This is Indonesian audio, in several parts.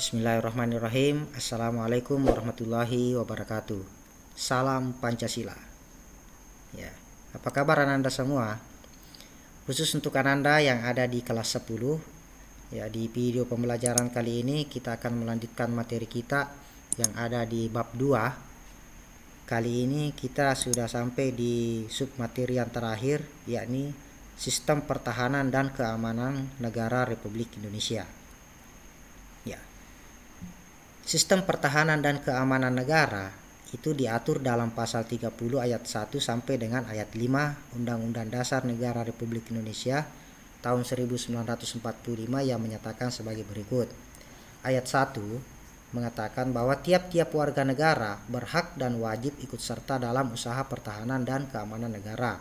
Bismillahirrahmanirrahim. Assalamualaikum warahmatullahi wabarakatuh. Salam Pancasila. Ya, apa kabar Ananda semua? Khusus untuk Ananda yang ada di kelas 10. Ya, di video pembelajaran kali ini kita akan melanjutkan materi kita yang ada di bab 2. Kali ini kita sudah sampai di submateri yang terakhir, yakni Sistem Pertahanan dan Keamanan Negara Republik Indonesia. Ya. Sistem pertahanan dan keamanan negara itu diatur dalam pasal 30 ayat 1 sampai dengan ayat 5 Undang-Undang Dasar Negara Republik Indonesia tahun 1945 yang menyatakan sebagai berikut. Ayat 1 mengatakan bahwa tiap-tiap warga negara berhak dan wajib ikut serta dalam usaha pertahanan dan keamanan negara.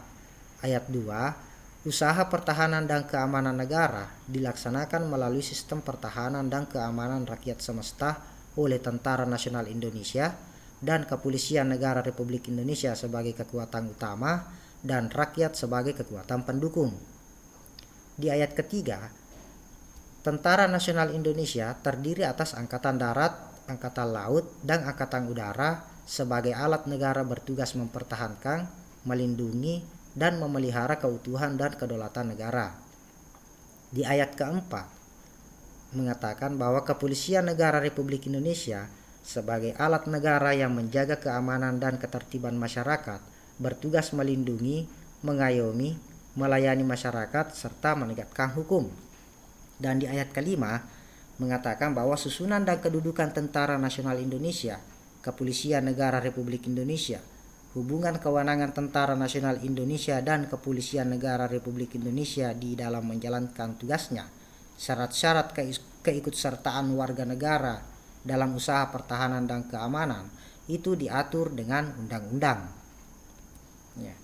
Ayat 2, usaha pertahanan dan keamanan negara dilaksanakan melalui sistem pertahanan dan keamanan rakyat semesta oleh Tentara Nasional Indonesia dan Kepolisian Negara Republik Indonesia sebagai kekuatan utama dan rakyat sebagai kekuatan pendukung. Di ayat ketiga, Tentara Nasional Indonesia terdiri atas Angkatan Darat, Angkatan Laut, dan Angkatan Udara sebagai alat negara bertugas mempertahankan, melindungi, dan memelihara keutuhan dan kedaulatan negara. Di ayat keempat, mengatakan bahwa Kepolisian Negara Republik Indonesia sebagai alat negara yang menjaga keamanan dan ketertiban masyarakat bertugas melindungi, mengayomi, melayani masyarakat serta menegakkan hukum. Dan di ayat kelima mengatakan bahwa susunan dan kedudukan Tentara Nasional Indonesia, Kepolisian Negara Republik Indonesia, hubungan kewenangan Tentara Nasional Indonesia dan Kepolisian Negara Republik Indonesia di dalam menjalankan tugasnya, syarat-syarat keikutsertaan warga negara dalam usaha pertahanan dan keamanan itu diatur dengan undang-undang. Ya.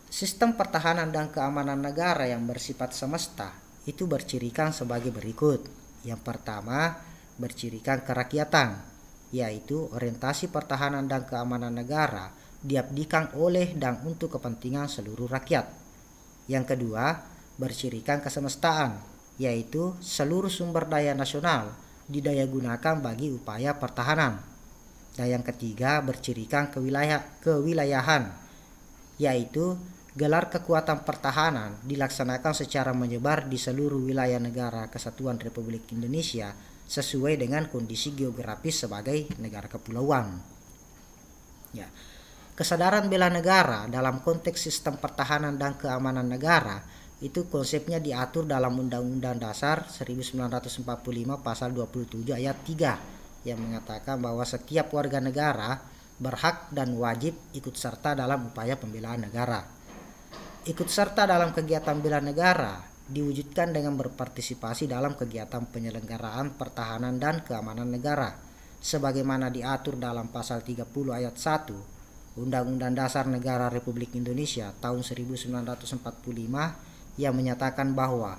Sistem pertahanan dan keamanan negara yang bersifat semesta itu bercirikan sebagai berikut. Yang pertama, bercirikan kerakyatan, yaitu orientasi pertahanan dan keamanan negara diabdikan oleh dan untuk kepentingan seluruh rakyat. Yang kedua, bercirikan kesemestaan, yaitu seluruh sumber daya nasional didayagunakan bagi upaya pertahanan. Dan yang ketiga, bercirikan kewilayahan, yaitu gelar kekuatan pertahanan dilaksanakan secara menyebar di seluruh wilayah negara kesatuan Republik Indonesia sesuai dengan kondisi geografis sebagai negara kepulauan. Ya. Kesadaran bela negara dalam konteks sistem pertahanan dan keamanan negara itu konsepnya diatur dalam Undang-Undang Dasar 1945 pasal 27 ayat 3 yang mengatakan bahwa setiap warga negara berhak dan wajib ikut serta dalam upaya pembelaan negara. Ikut serta dalam kegiatan bela negara diwujudkan dengan berpartisipasi dalam kegiatan penyelenggaraan pertahanan dan keamanan negara sebagaimana diatur dalam pasal 30 ayat 1 Undang-Undang Dasar Negara Republik Indonesia tahun 1945 yang menyatakan bahwa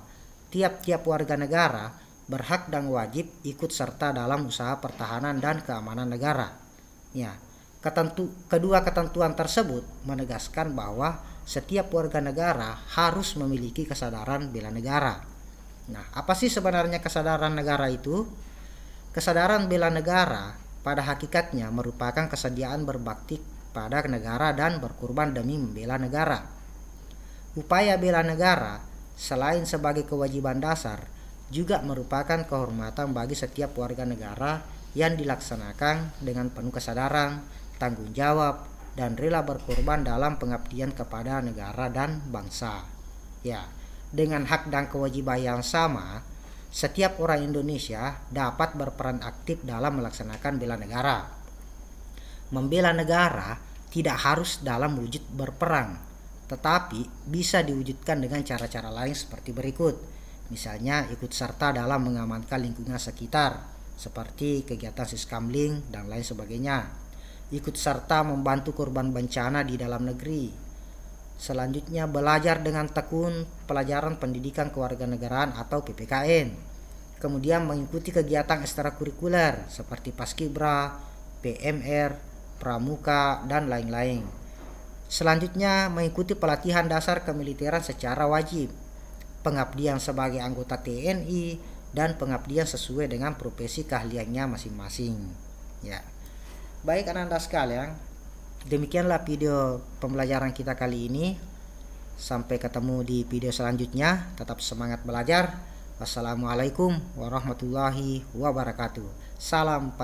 tiap-tiap warga negara berhak dan wajib ikut serta dalam usaha pertahanan dan keamanan negara. Ya, kedua ketentuan tersebut menegaskan bahwa setiap warga negara harus memiliki kesadaran bela negara. Nah, apa sih sebenarnya kesadaran negara itu? Kesadaran bela negara pada hakikatnya merupakan kesediaan berbakti pada negara dan berkorban demi membela negara. Upaya bela negara selain sebagai kewajiban dasar juga merupakan kehormatan bagi setiap warga negara yang dilaksanakan dengan penuh kesadaran, tanggung jawab, dan rela berkorban dalam pengabdian kepada negara dan bangsa. Ya, dengan hak dan kewajiban yang sama, setiap orang Indonesia dapat berperan aktif dalam melaksanakan bela negara. Membela negara tidak harus dalam wujud berperang, tetapi bisa diwujudkan dengan cara-cara lain seperti berikut. Misalnya ikut serta dalam mengamankan lingkungan sekitar seperti kegiatan siskamling dan lain sebagainya. Ikut serta membantu korban bencana di dalam negeri. Selanjutnya belajar dengan tekun pelajaran pendidikan kewarganegaraan atau PPKN. Kemudian mengikuti kegiatan ekstrakurikuler seperti Paskibra, PMR, Pramuka, dan lain-lain. Selanjutnya mengikuti pelatihan dasar kemiliteran secara wajib, pengabdian sebagai anggota TNI, dan pengabdian sesuai dengan profesi keahliannya masing-masing. Ya. Baik anak-anak sekalian, demikianlah video pembelajaran kita kali ini. Sampai ketemu di video selanjutnya. Tetap semangat belajar. Wassalamualaikum warahmatullahi wabarakatuh. Salam.